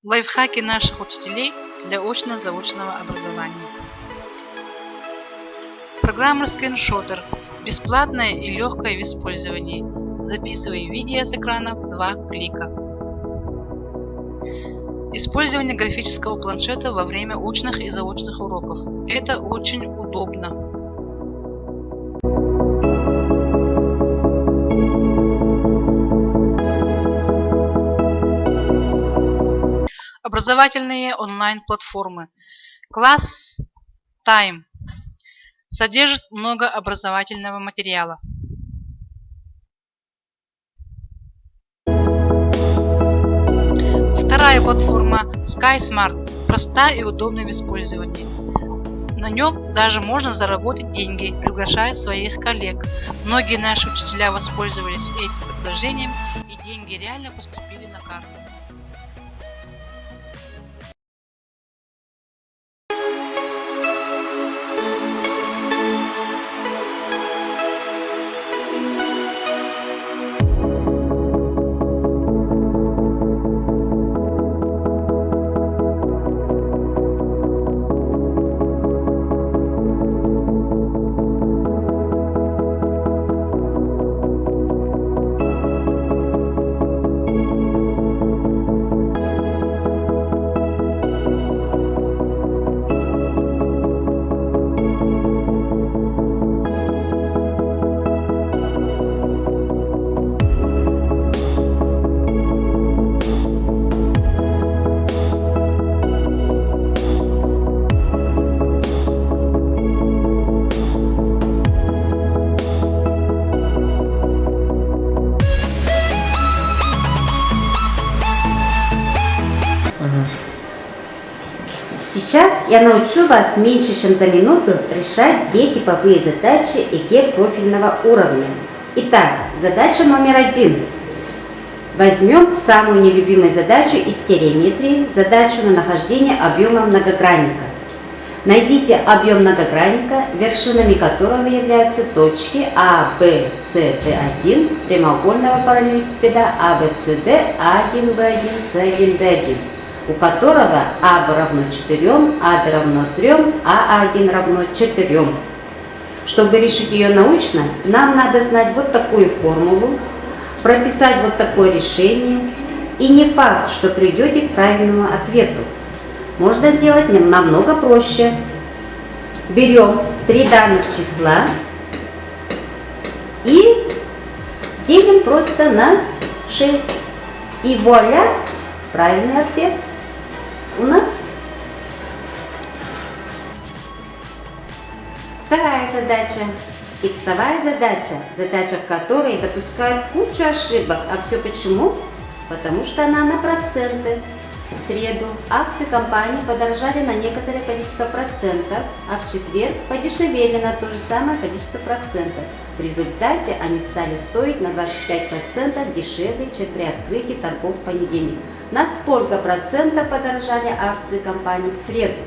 Лайфхаки наших учителей для очно-заочного образования. Программа Screenshotr бесплатная и легкая в использовании. Записывай видео с экрана в 2 клика. Использование графического планшета во время очных и заочных уроков. Это очень удобно. Образовательные онлайн-платформы. Class Time содержит много образовательного материала. Вторая платформа SkySmart проста и удобна в использовании. На нем даже можно заработать деньги, приглашая своих коллег. Многие наши учителя воспользовались этим предложением, и деньги реально поступили на карту. Сейчас я научу вас меньше чем за минуту решать 2 типовые задачи ЕГЭ профильного уровня. Итак, задача номер 1. Возьмем самую нелюбимую задачу из телеметрии, задачу на нахождение объема многогранника. Найдите объем многогранника, вершинами которого являются точки А, Б, С, Д1 прямоугольного параллелепипеда АБЦД А1, Б1, С1, Д1. У которого АБ равно 4, АД равно 3, А1 равно 4. Чтобы решить ее научно, нам надо знать вот такую формулу, прописать вот такое решение, и не факт, что придете к правильному ответу. Можно сделать намного проще. Берем 3 данных числа и делим просто на 6. И вуаля, правильный ответ у нас. Вторая задача. Текстовая задача. Задача, в которой допускают кучу ошибок. А все почему? Потому что она на проценты. В среду акции компании подорожали на некоторое количество процентов, а в четверг подешевели на то же самое количество процентов. В результате они стали стоить на 25% дешевле, чем при открытии торгов в понедельник. На сколько процентов подорожали акции компании в среду?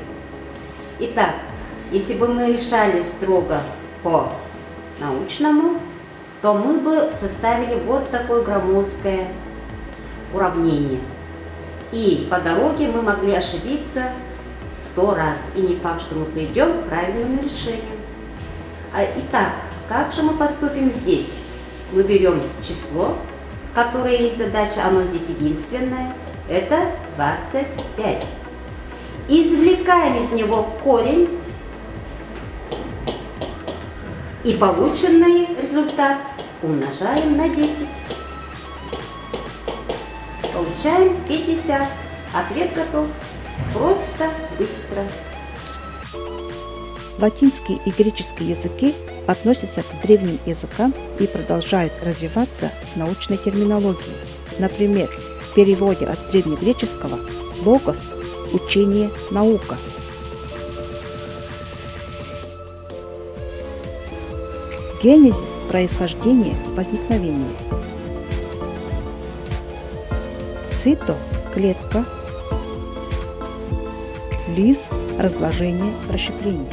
Итак, если бы мы решали строго по научному, то мы бы составили вот такое громоздкое уравнение. И по дороге мы могли ошибиться 100 раз. И не факт, что мы придем к правильному решению. Итак, как же мы поступим здесь? Мы берем число, которое есть задача, оно здесь единственное. Это 25. Извлекаем из него корень. И полученный результат умножаем на 10. Получаем 50. Ответ готов. Просто, быстро. Латинский и греческий языки относятся к древним языкам и продолжают развиваться в научной терминологии. Например, в переводе от древнегреческого «логос» – учение, наука. Генезис – происхождение, возникновение. Цито – клетка. Лиз – разложение, расщепление.